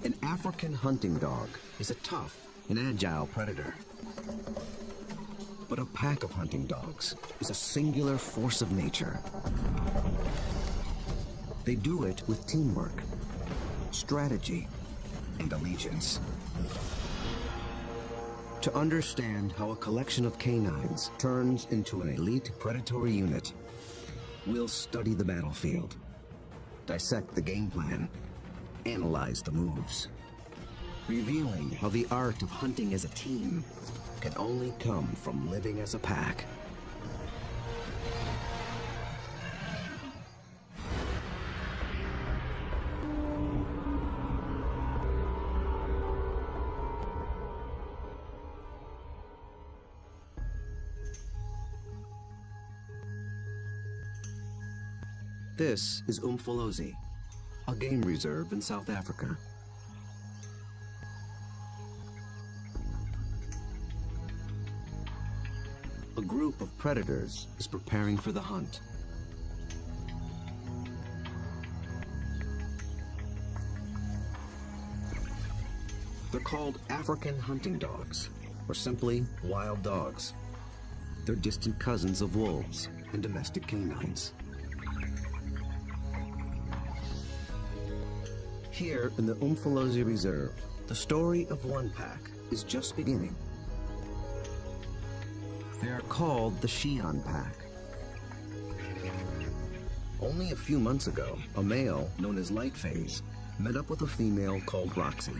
An African hunting dog is a tough and agile predator. But a pack of hunting dogs is a singular force of nature. They do it with teamwork, strategy, and allegiance. To understand how a collection of canines turns into an elite predatory unit, we'll study the battlefield, dissect the game plan, analyze the moves, revealing how the art of hunting as a team can only come from living as a pack. This is Umfolozi, a game reserve in South Africa. A group of predators is preparing for the hunt. They're called African hunting dogs, or simply wild dogs. They're distant cousins of wolves and domestic canines. Here in the Umfolozi Reserve, the story of one pack is just beginning. They are called the Xi'an pack. Only a few months ago, a male known as Lightphase met up with a female called Roxy.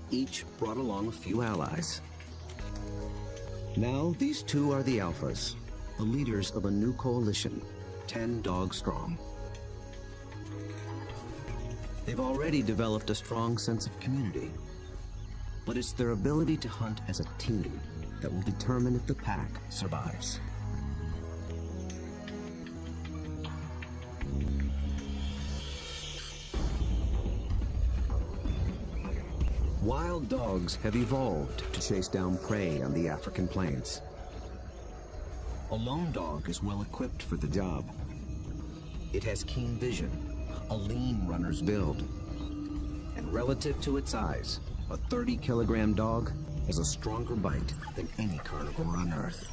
Each brought along a few allies. Now these two are the alphas, the leaders of a new coalition, 10 dogs strong. They've already developed a strong sense of community, but it's their ability to hunt as a team that will determine if the pack survives. Wild dogs have evolved to chase down prey on the African plains. A lone dog is well equipped for the job. It has keen vision, a lean runner's build, and relative to its size, a 30-kilogram dog has a stronger bite than any carnivore on Earth.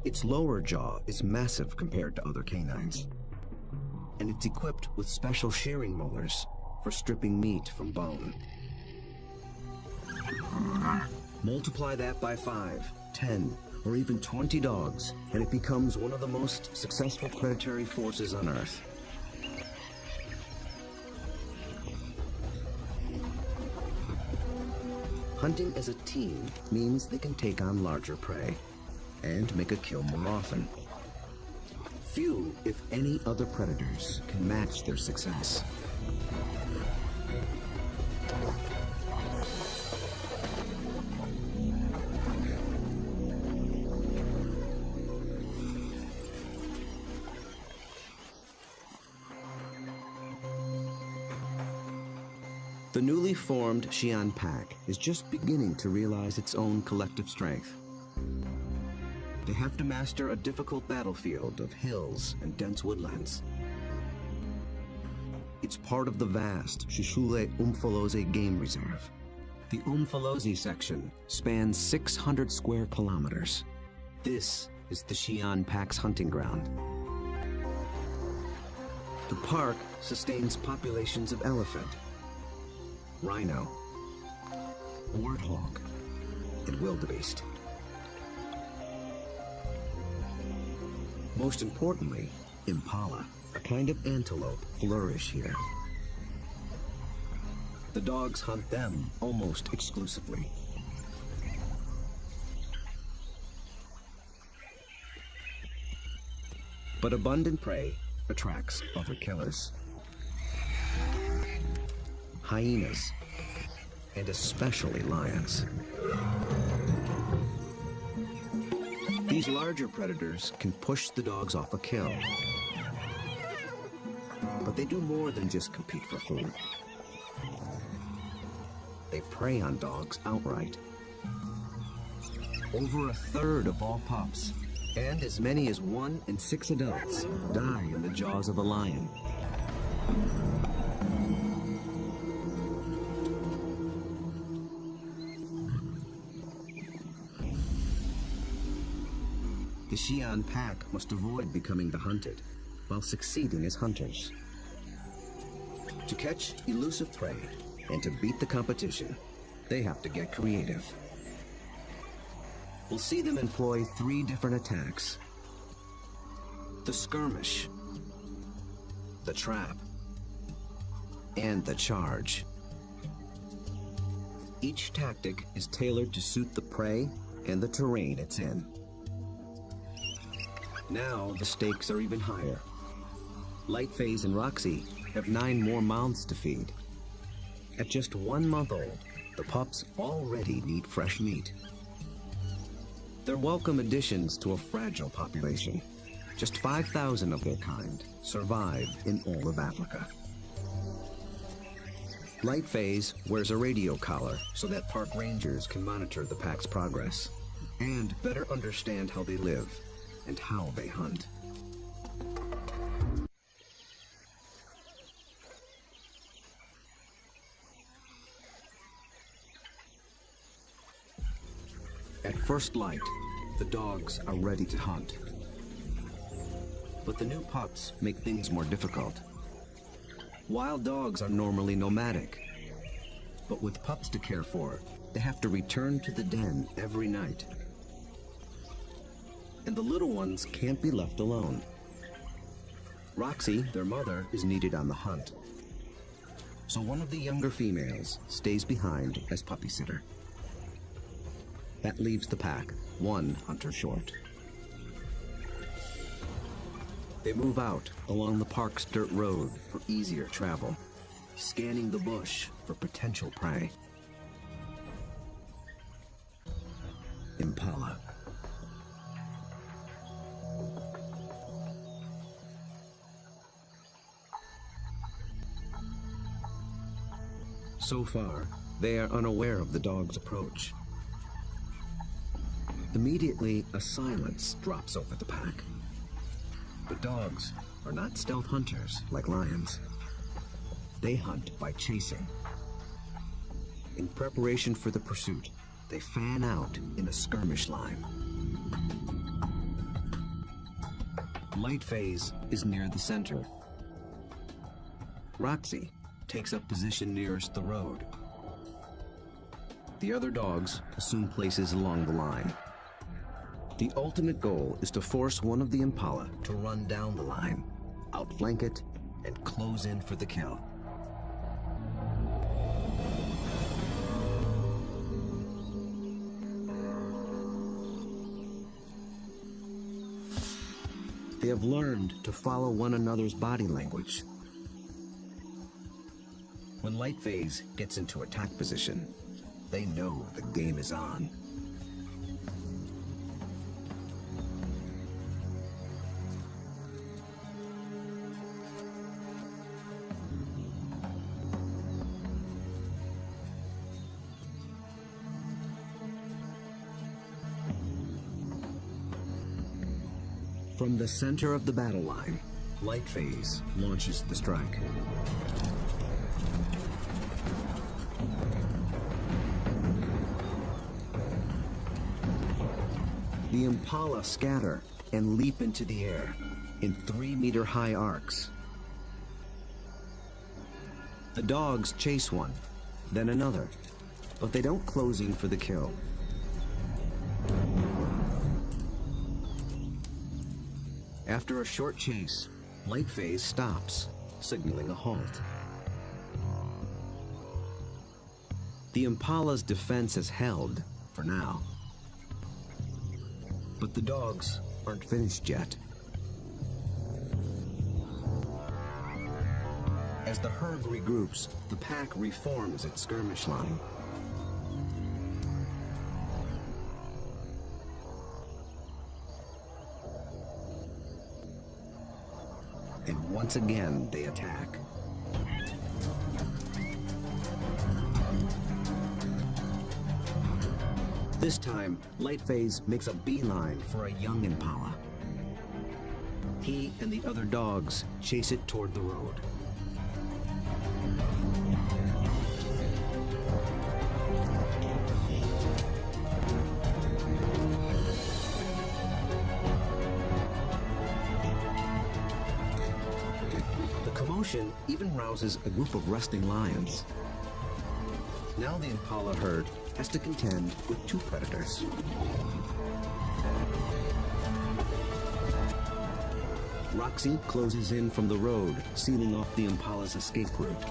Its lower jaw is massive compared to other canines, and it's equipped with special shearing molars for stripping meat from bone. Multiply that by 5, 10, or even 20 dogs, and it becomes one of the most successful predatory forces on Earth. Hunting as a team means they can take on larger prey and make a kill more often. Few, if any, other predators can match their success. The newly formed Xi'an pack is just beginning to realize its own collective strength. They have to master a difficult battlefield of hills and dense woodlands. It's part of the vast Shishule Umfolozi Game Reserve. The Umfolozi section spans 600 square kilometers. This is the Xi'an pack's hunting ground. The park sustains populations of elephant, rhino, warthog, and wildebeest. Most importantly, impala, a kind of antelope, flourish here. The dogs hunt them almost exclusively. But abundant prey attracts other killers. Hyenas, and especially lions. These larger predators can push the dogs off a kill. But they do more than just compete for food. They prey on dogs outright. Over a third of all pups, and as many as 1 in 6 adults, die in the jaws of a lion. Xi'an pack must avoid becoming the hunted, while succeeding as hunters. To catch elusive prey and to beat the competition, they have to get creative. We'll see them employ 3 different attacks: the skirmish, the trap, and the charge. Each tactic is tailored to suit the prey and the terrain it's in. Now the stakes are even higher. Lightphase and Roxy have 9 more mouths to feed. At just 1 month old, the pups already need fresh meat. They're welcome additions to a fragile population. Just 5,000 of their kind survive in all of Africa. Lightphase wears a radio collar so that park rangers can monitor the pack's progress and better understand how they live and how they hunt. At first light, the dogs are ready to hunt. But the new pups make things more difficult. Wild dogs are normally nomadic, but with pups to care for, they have to return to the den every night. And the little ones can't be left alone. Roxy, their mother, is needed on the hunt. So one of the younger females stays behind as puppy sitter. That leaves the pack 1 hunter short. They move out along the park's dirt road for easier travel, scanning the bush for potential prey. Impala. So far, they are unaware of the dog's approach. Immediately, a silence drops over the pack. But dogs are not stealth hunters like lions. They hunt by chasing. In preparation for the pursuit, they fan out in a skirmish line. Lightphase is near the center. Roxy takes up position nearest the road. The other dogs assume places along the line. The ultimate goal is to force one of the Impala to run down the line, outflank it, and close in for the kill. They have learned to follow one another's body language. When Lightphase gets into attack position, they know the game is on. From the center of the battle line, Lightphase launches the strike. The Impala scatter and leap into the air in 3-meter-high arcs. The dogs chase one, then another, but they don't close in for the kill. After a short chase, Lightphase stops, signaling a halt. The Impala's defense is held, for now. But the dogs aren't finished yet. As the herd regroups, the pack reforms its skirmish line. And once again, they attack. This time, Lightphase makes a beeline for a young Impala. He and the other dogs chase it toward the road. promotion even rouses a group of resting lions. Now the impala herd has to contend with two predators. Roxy closes in from the road, sealing off the impala's escape route.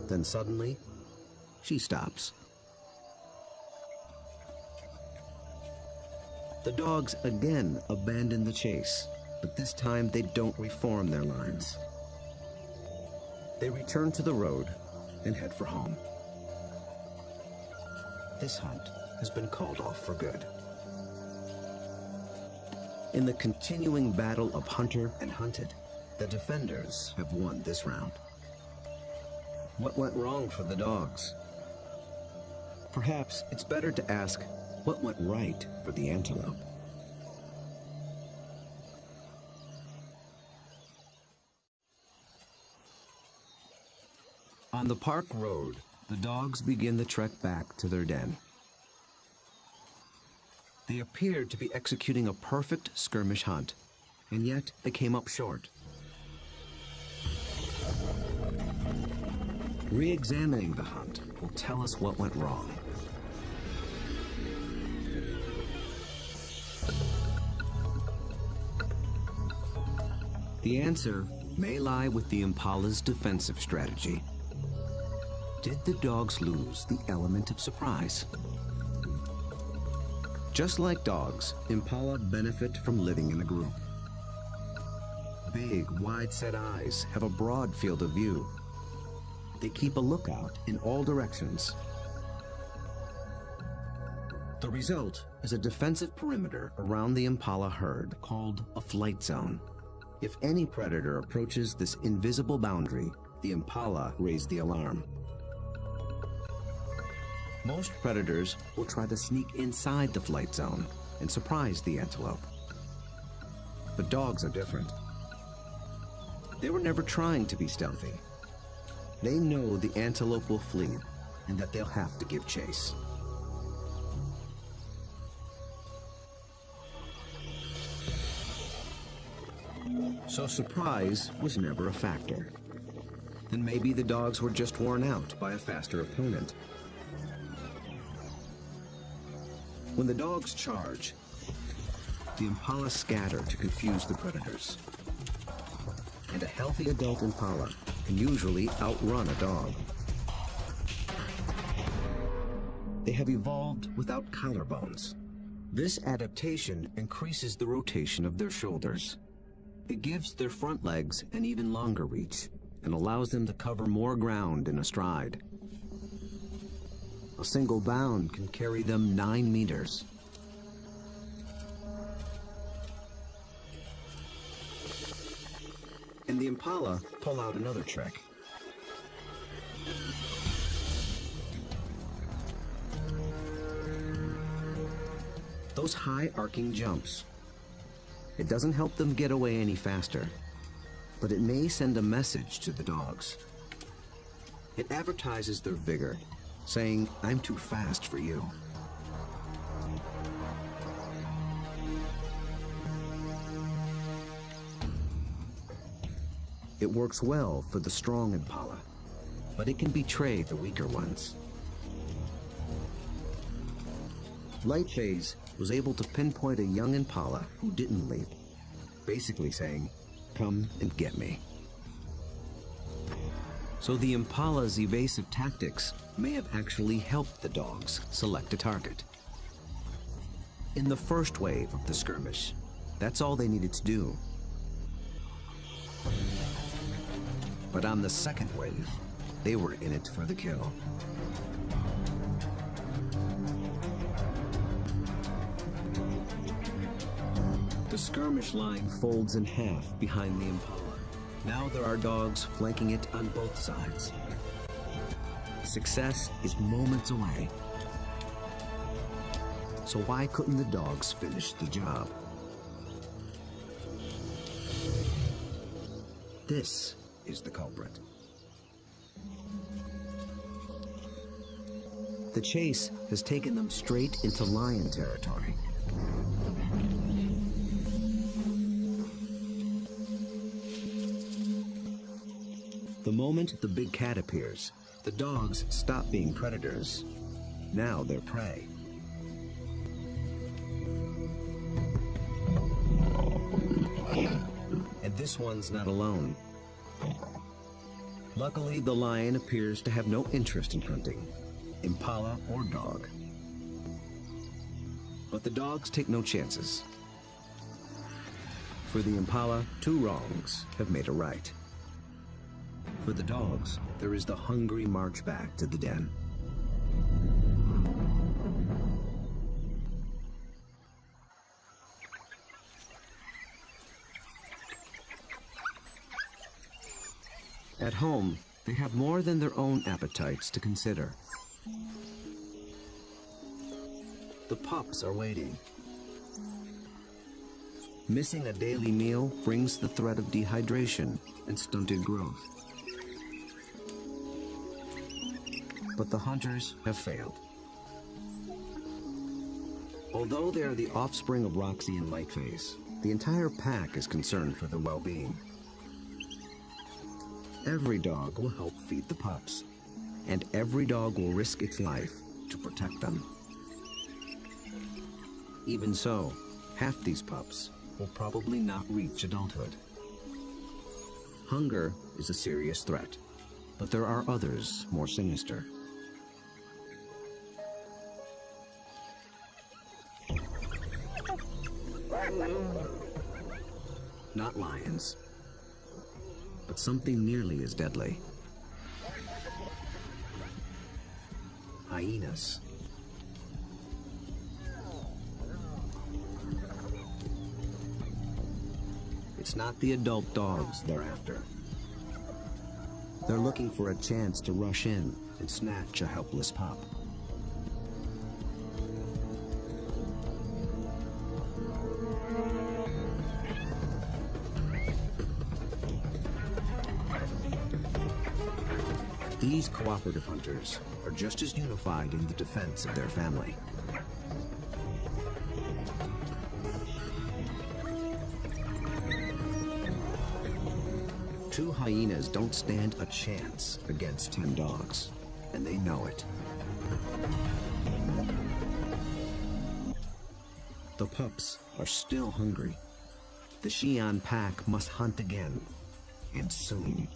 Then suddenly, she stops. The dogs again abandon the chase, but this time they don't reform their lines. They return to the road and head for home. This hunt has been called off for good. In the continuing battle of hunter and hunted, the defenders have won this round. What went wrong for the dogs? Perhaps it's better to ask what went right for the antelope. On the park road, the dogs begin the trek back to their den. They appeared to be executing a perfect skirmish hunt, and yet they came up short. Re-examining the hunt will tell us what went wrong. The answer may lie with the impala's defensive strategy. Did the dogs lose the element of surprise? Just like dogs, impala benefit from living in a group. Big, wide-set eyes have a broad field of view. They keep a lookout in all directions. The result is a defensive perimeter around the impala herd called a flight zone. If any predator approaches this invisible boundary, the impala raise the alarm. Most predators will try to sneak inside the flight zone and surprise the antelope. But dogs are different. They were never trying to be stealthy. They know the antelope will flee and that they'll have to give chase. So surprise was never a factor. Then maybe the dogs were just worn out by a faster opponent. When the dogs charge, the impala scatter to confuse the predators. And a healthy adult impala can usually outrun a dog. They have evolved without collarbones. This adaptation increases the rotation of their shoulders. It gives their front legs an even longer reach and allows them to cover more ground in a stride. A single bound can carry them 9 meters. And the impala pull out another trick. Those high arcing jumps. It doesn't help them get away any faster, but it may send a message to the dogs. It advertises their vigor, saying, "I'm too fast for you." It works well for the strong impala, but it can betray the weaker ones. Lightphase was able to pinpoint a young impala who didn't leap, basically saying, "Come and get me." So the impala's evasive tactics may have actually helped the dogs select a target. In the first wave of the skirmish, that's all they needed to do. But on the second wave, they were in it for the kill. The skirmish line folds in half behind the impala. Now there are dogs flanking it on both sides. Success is moments away. So why couldn't the dogs finish the job? This is the culprit. The chase has taken them straight into lion territory, The moment the big cat appears, the dogs stop being predators. Now they're prey. And this one's not alone. Luckily, the lion appears to have no interest in hunting, impala or dog. But the dogs take no chances. For the impala, 2 wrongs have made a right. For the dogs, there is the hungry march back to the den. At home, they have more than their own appetites to consider. The pups are waiting. Missing a daily meal brings the threat of dehydration and stunted growth. But the hunters have failed. Although they are the offspring of Roxy and Lightface, the entire pack is concerned for their well-being. Every dog will help feed the pups, and every dog will risk its life to protect them. Even so, half these pups will probably not reach adulthood. Hunger is a serious threat, but there are others more sinister. Not lions, but something nearly as deadly. Hyenas. It's not the adult dogs they're after. They're looking for a chance to rush in and snatch a helpless pup. These cooperative hunters are just as unified in the defense of their family. Two hyenas don't stand a chance against 10 dogs, and they know it. The pups are still hungry. The Xi'an pack must hunt again, and soon.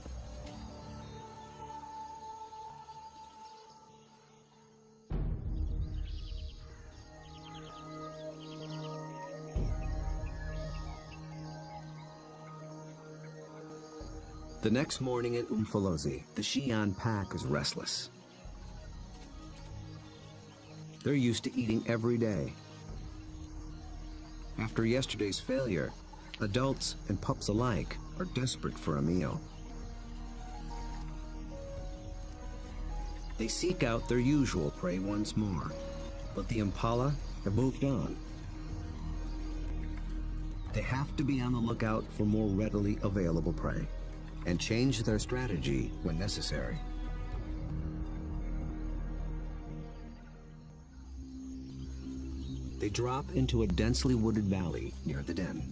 The next morning at Umfolozi, the Xi'an pack is restless. They're used to eating every day. After yesterday's failure, adults and pups alike are desperate for a meal. They seek out their usual prey once more, but the impala have moved on. They have to be on the lookout for more readily available prey, and change their strategy when necessary. They drop into a densely wooded valley near the den.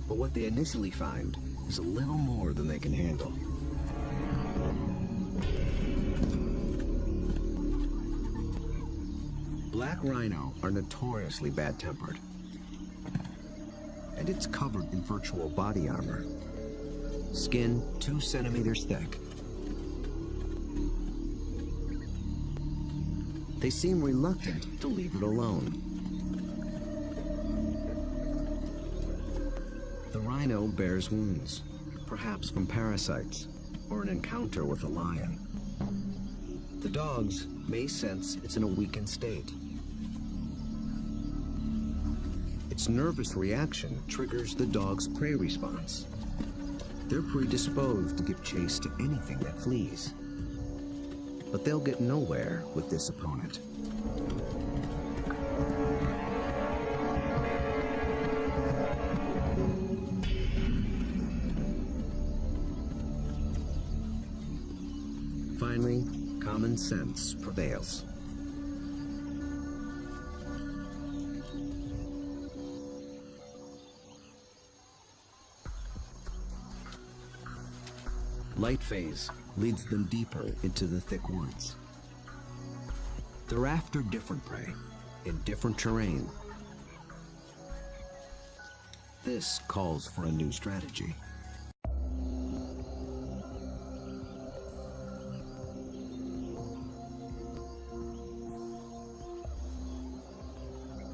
But what they initially find is a little more than they can handle. Black rhino are notoriously bad-tempered, and it's covered in virtual body armor. Skin 2 centimeters thick. They seem reluctant to leave it alone. The rhino bears wounds, perhaps from parasites or an encounter with a lion. The dogs may sense it's in a weakened state. Its nervous reaction triggers the dog's prey response. They're predisposed to give chase to anything that flees. But they'll get nowhere with this opponent. Finally, common sense prevails. light phase leads them deeper into the thick woods. They're after different prey in different terrain. This calls for a new strategy.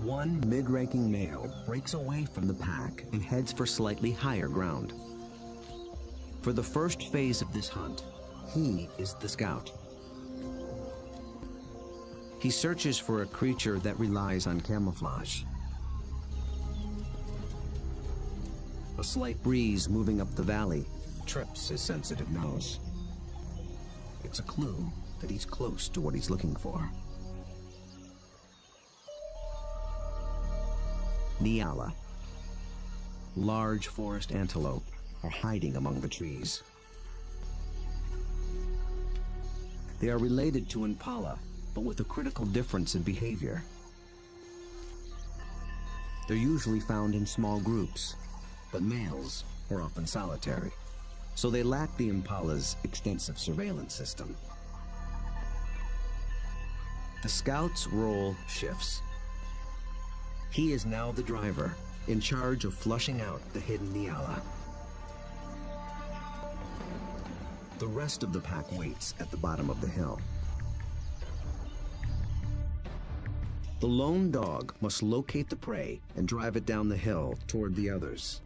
One mid-ranking male breaks away from the pack and heads for slightly higher ground. For the first phase of this hunt, he is the scout. He searches for a creature that relies on camouflage. A slight breeze moving up the valley trips his sensitive nose. It's a clue that he's close to what he's looking for. Nyala. Large forest antelope are hiding among the trees. They are related to impala, but with a critical difference in behavior. They're usually found in small groups, but males are often solitary, so they lack the impala's extensive surveillance system. The scout's role shifts. He is now the driver, in charge of flushing out the hidden Nyala. The rest of the pack waits at the bottom of the hill. The lone dog must locate the prey and drive it down the hill toward the others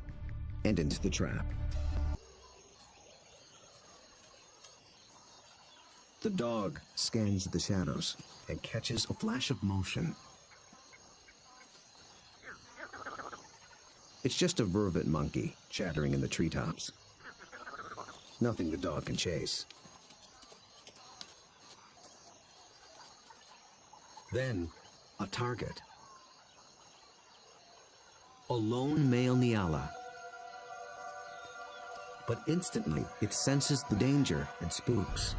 and into the trap. The dog scans the shadows and catches a flash of motion. It's just a vervet monkey chattering in the treetops. Nothing the dog can chase. Then, a target. A lone male Nyala. But instantly, it senses the danger and spooks.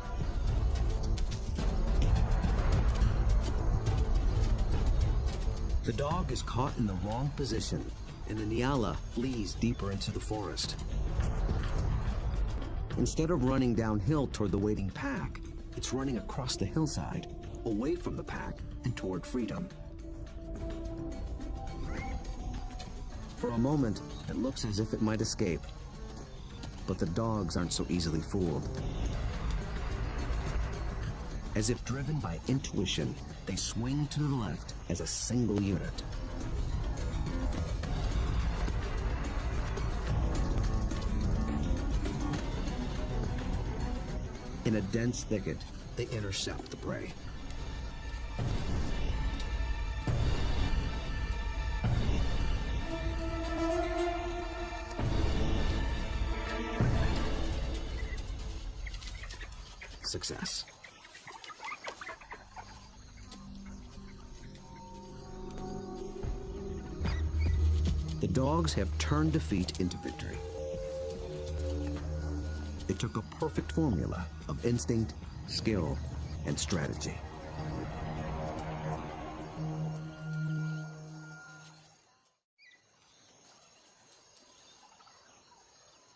The dog is caught in the wrong position, and the Nyala flees deeper into the forest. Instead of running downhill toward the waiting pack, it's running across the hillside, away from the pack and toward freedom. For a moment, it looks as if it might escape, but the dogs aren't so easily fooled. As if driven by intuition, they swing to the left as a single unit. In a dense thicket, they intercept the prey. Success. The dogs have turned defeat into victory. It took a perfect formula of instinct, skill, and strategy.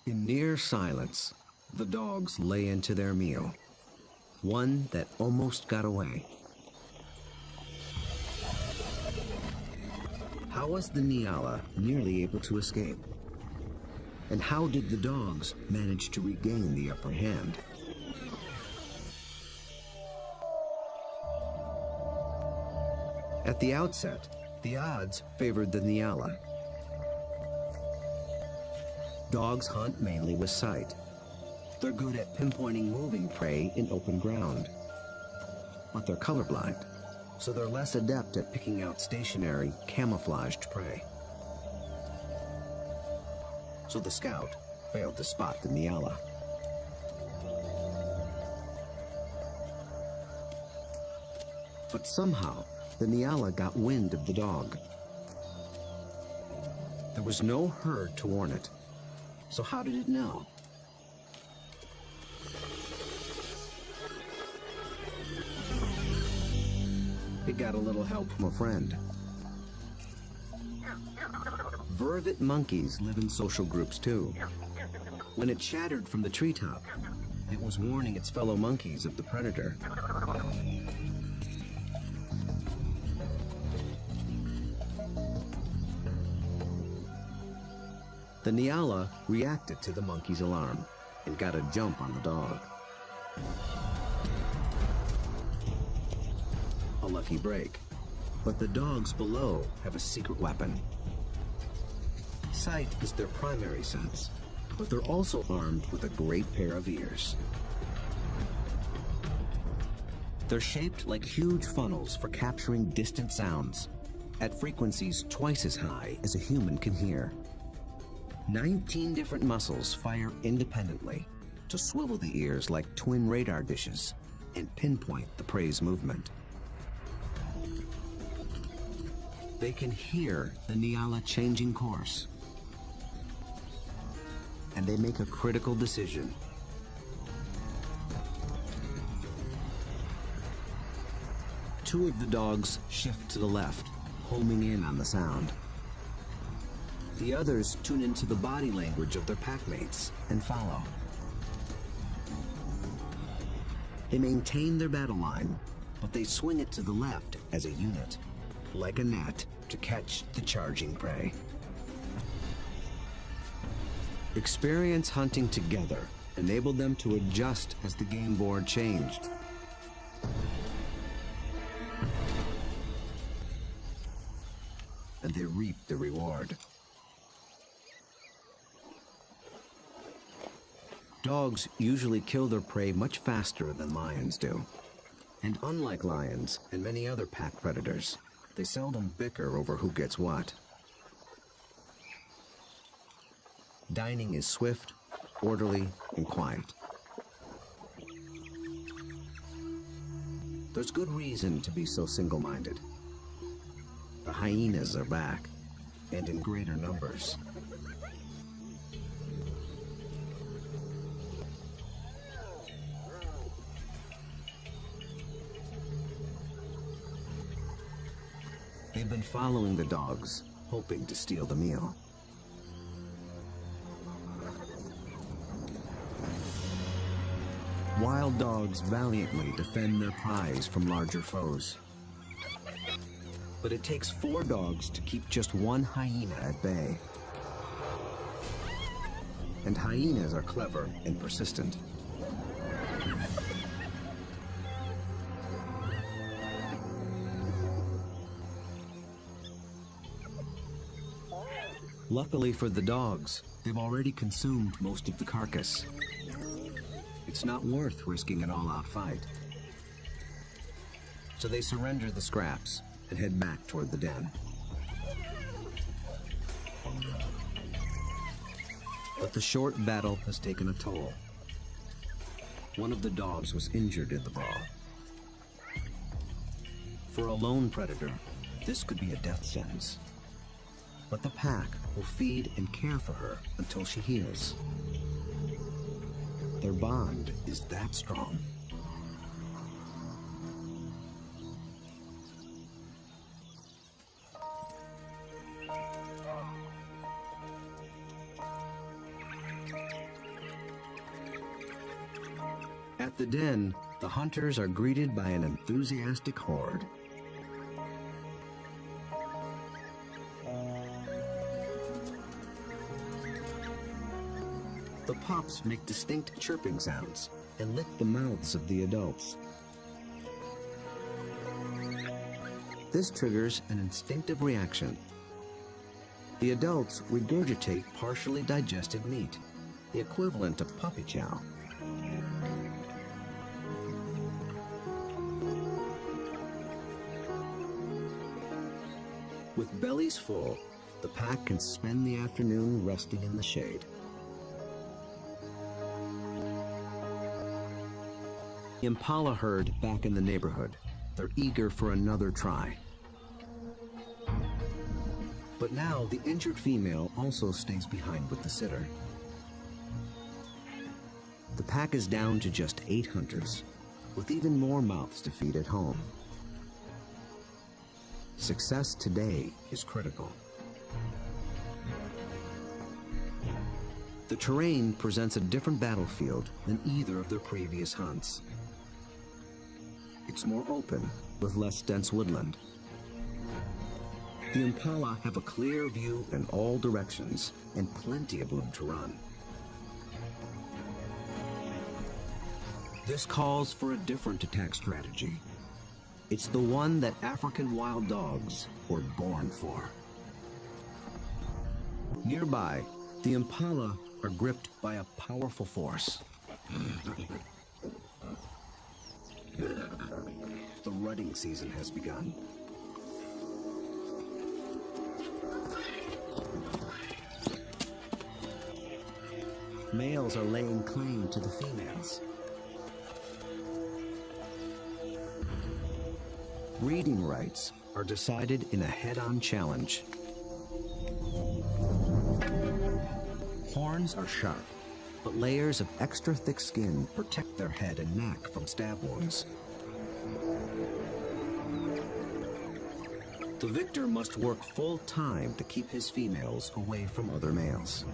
In near silence, the dogs lay into their meal, one that almost got away. How was the Nyala nearly able to escape? And how did the dogs manage to regain the upper hand? At the outset, the odds favored the Nyala. Dogs hunt mainly with sight. They're good at pinpointing moving prey in open ground. But they're colorblind, so they're less adept at picking out stationary, camouflaged prey. So the scout failed to spot the Nyala. But somehow, the Nyala got wind of the dog. There was no herd to warn it. So how did it know? It got a little help from a friend. Vervet monkeys live in social groups too. When it chattered from the treetop, It was warning its fellow monkeys of the predator. The Nyala reacted to the monkey's alarm and got a jump on the dog. A lucky break. But the dogs below have a secret weapon. Sight is their primary sense, but they're also armed with a great pair of ears. They're shaped like huge funnels for capturing distant sounds at frequencies twice as high as a human can hear. 19 different muscles fire independently to swivel the ears like twin radar dishes and pinpoint the prey's movement. They can hear the Nyala changing course, and they make a critical decision. Two of the dogs shift to the left, homing in on the sound. The others tune into the body language of their packmates and follow. They maintain their battle line, but they swing it to the left as a unit, like a net, to catch the charging prey. Experience hunting together enabled them to adjust as the game board changed. And they reaped the reward. Dogs usually kill their prey much faster than lions do. And unlike lions and many other pack predators, they seldom bicker over who gets what. Dining is swift, orderly, and quiet. There's good reason to be so single-minded. The hyenas are back, and in greater numbers. They've been following the dogs, hoping to steal the meal. Wild dogs valiantly defend their prize from larger foes. But it takes 4 dogs to keep just one hyena at bay. And hyenas are clever and persistent. Luckily for the dogs, they've already consumed most of the carcass. It's not worth risking an all-out fight. So they surrender the scraps and head back toward the den. But the short battle has taken a toll. One of the dogs was injured in the brawl. For a lone predator, this could be a death sentence. But the pack will feed and care for her until she heals. Their bond is that strong. At the den, the hunters are greeted by an enthusiastic horde. The pups make distinct chirping sounds and lick the mouths of the adults. This triggers an instinctive reaction. The adults regurgitate partially digested meat, the equivalent of puppy chow. With bellies full, the pack can spend the afternoon resting in the shade. The impala herd back in the neighborhood. They're eager for another try. But now the injured female also stays behind with the sitter. The pack is down to just 8 hunters, with even more mouths to feed at home. Success today is critical. The terrain presents a different battlefield than either of their previous hunts. It's more open, with less dense woodland. The impala have a clear view in all directions and plenty of room to run. This calls for a different attack strategy. It's the one that African wild dogs were born for. Nearby, the impala are gripped by a powerful force. The rutting season has begun. Males are laying claim to the females. Breeding rights are decided in a head-on challenge. Horns are sharp, but layers of extra thick skin protect their head and neck from stab wounds. The victor must work full time to keep his females away from other males.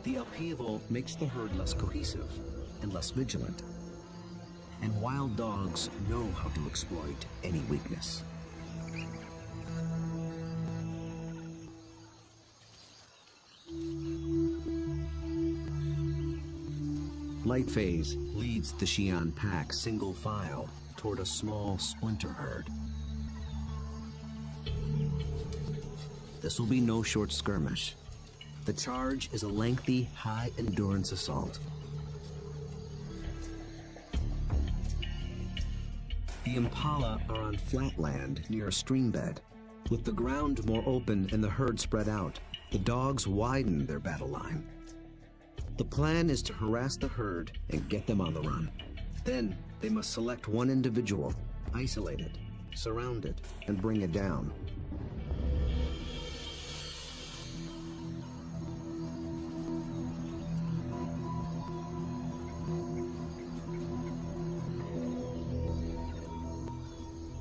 The upheaval makes the herd less cohesive and less vigilant. And wild dogs know how to exploit any weakness. Lightphase leads the Xi'an pack single file toward a small splinter herd. This will be no short skirmish. The charge is a lengthy, high-endurance assault. The impala are on flat land near a stream bed. With the ground more open and the herd spread out, the dogs widen their battle line. The plan is to harass the herd and get them on the run. Then they must select one individual, isolate it, surround it, and bring it down.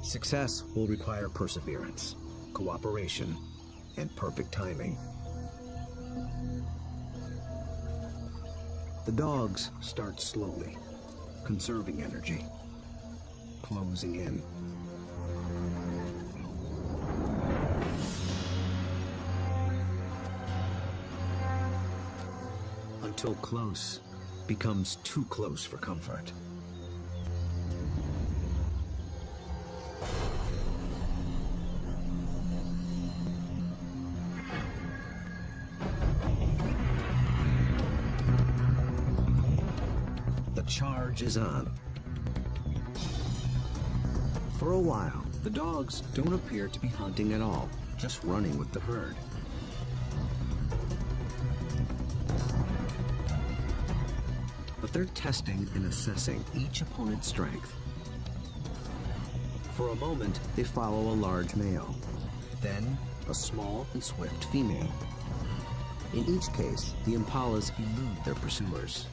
Success will require perseverance, cooperation, and perfect timing. The dogs start slowly, conserving energy, closing in. Until close becomes too close for comfort. Charge is on. For a while, the dogs don't appear to be hunting at all, just running with the herd. But they're testing and assessing each opponent's strength. For a moment, they follow a large male, then a small and swift female. In each case, the impalas elude their pursuers.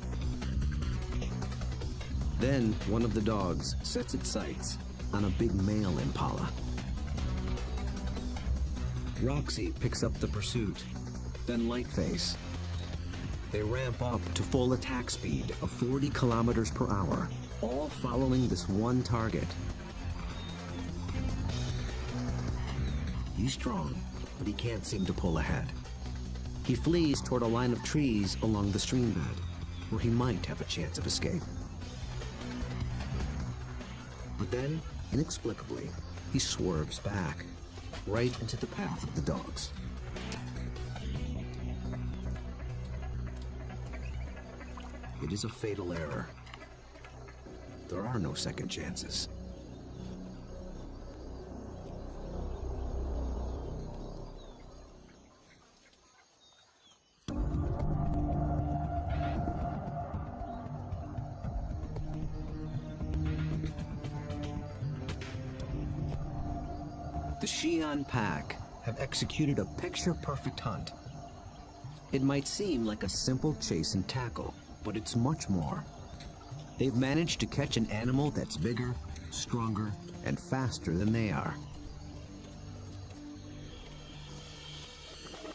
Then one of the dogs sets its sights on a big male impala. Roxy picks up the pursuit, then Lightface. They ramp up to full attack speed of 40 kilometers per hour, all following this one target. He's strong, but he can't seem to pull ahead. He flees toward a line of trees along the stream bed, where he might have a chance of escape. But then, inexplicably, he swerves back, right into the path of the dogs. It is a fatal error. There are no second chances. The Xi'an pack have executed a picture-perfect hunt. It might seem like a simple chase and tackle, but it's much more. They've managed to catch an animal that's bigger, stronger, and faster than they are.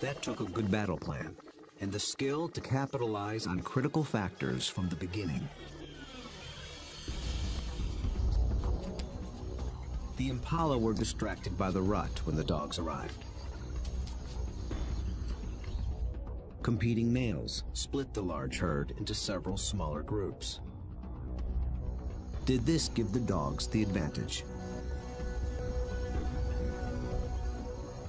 That took a good battle plan, and the skill to capitalize on critical factors from the beginning. The impala were distracted by the rut when the dogs arrived. Competing males split the large herd into several smaller groups. Did this give the dogs the advantage?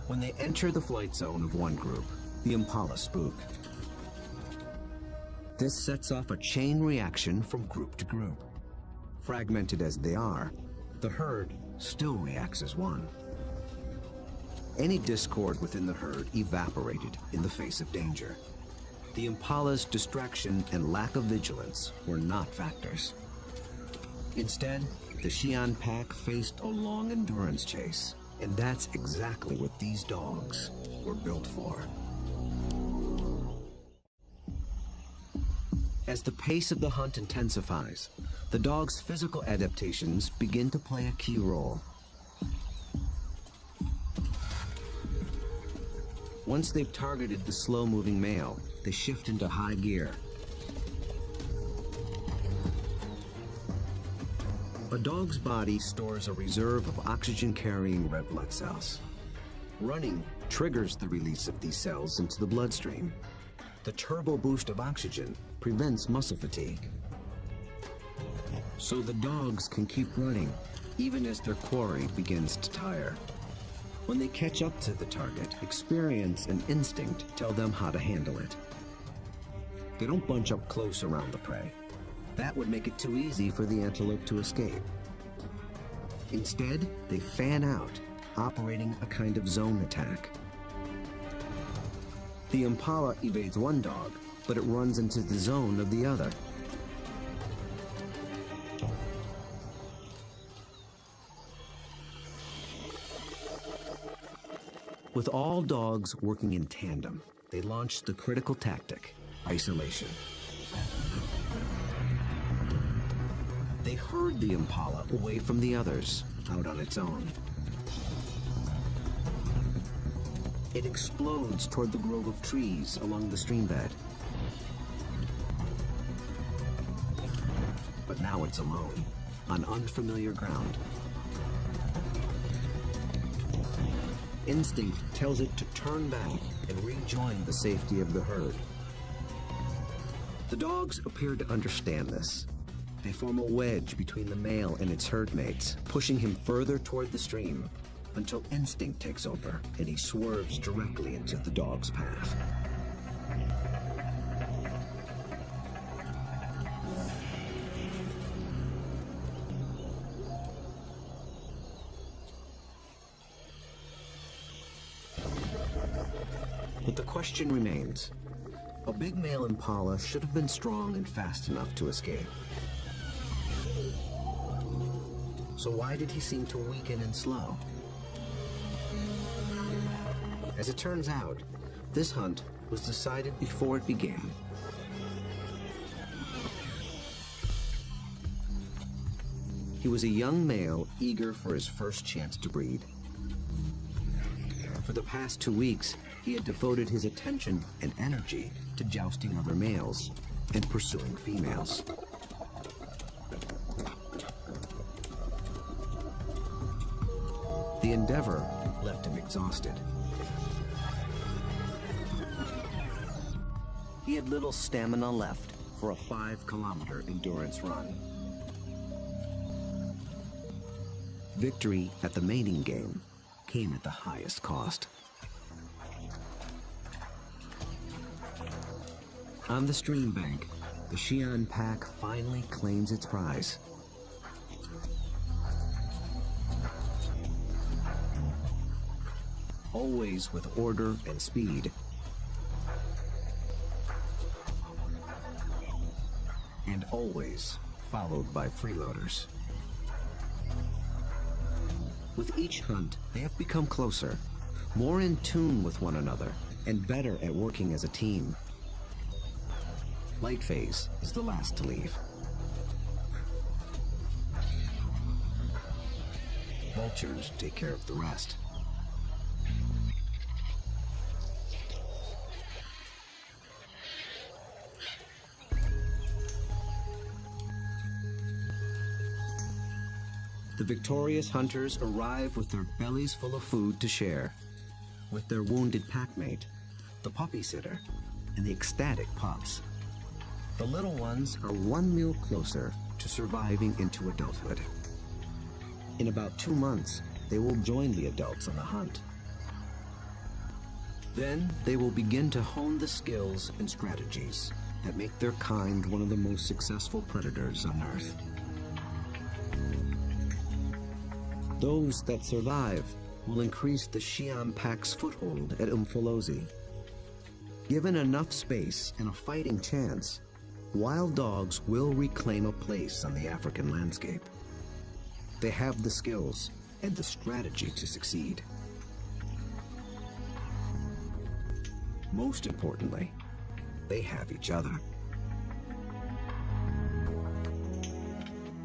When they enter the flight zone of one group, the impala spook. This sets off a chain reaction from group to group. Fragmented as they are, the herd still reacts as one. Any discord within the herd evaporated in the face of danger. The impala's distraction and lack of vigilance were not factors. Instead, the Xi'an pack faced a long endurance chase, and that's exactly what these dogs were built for. As the pace of the hunt intensifies, the dog's physical adaptations begin to play a key role. Once they've targeted the slow-moving male, they shift into high gear. A dog's body stores a reserve of oxygen-carrying red blood cells. Running triggers the release of these cells into the bloodstream. The turbo boost of oxygen prevents muscle fatigue. So the dogs can keep running, even as their quarry begins to tire. When they catch up to the target, experience and instinct tell them how to handle it. They don't bunch up close around the prey. That would make it too easy for the antelope to escape. Instead, they fan out, operating a kind of zone attack. The impala evades one dog, but it runs into the zone of the other. With all dogs working in tandem, they launch the critical tactic, isolation. They herd the impala away from the others, out on its own. It explodes toward the grove of trees along the stream bed. But now it's alone, on unfamiliar ground. Instinct tells it to turn back and rejoin the safety of the herd. The dogs appear to understand this. They form a wedge between the male and its herd mates, pushing him further toward the stream until instinct takes over and he swerves directly into the dog's path. But the question remains. A big male impala should have been strong and fast enough to escape. So why did he seem to weaken and slow? As it turns out, this hunt was decided before it began. He was a young male eager for his first chance to breed. For the past 2 weeks, he had devoted his attention and energy to jousting other males and pursuing females. The endeavor left him exhausted. He had little stamina left for a 5-kilometer endurance run. Victory at the mating game came at the highest cost. On the stream bank, the Xi'an pack finally claims its prize. Always with order and speed. And always followed by freeloaders. With each hunt, they have become closer, more in tune with one another, and better at working as a team. Light phase is the last to leave. vultures take care of the rest. The victorious hunters arrive with their bellies full of food to share, with their wounded packmate, the puppy sitter, and the ecstatic pups. The little ones are one meal closer to surviving into adulthood. In about 2 months, they will join the adults on the hunt. Then they will begin to hone the skills and strategies that make their kind one of the most successful predators on Earth. Those that survive will increase the Xi'an pack's foothold at Umfolozi. Given enough space and a fighting chance, wild dogs will reclaim a place on the African landscape. They have the skills and the strategy to succeed. Most importantly, they have each other.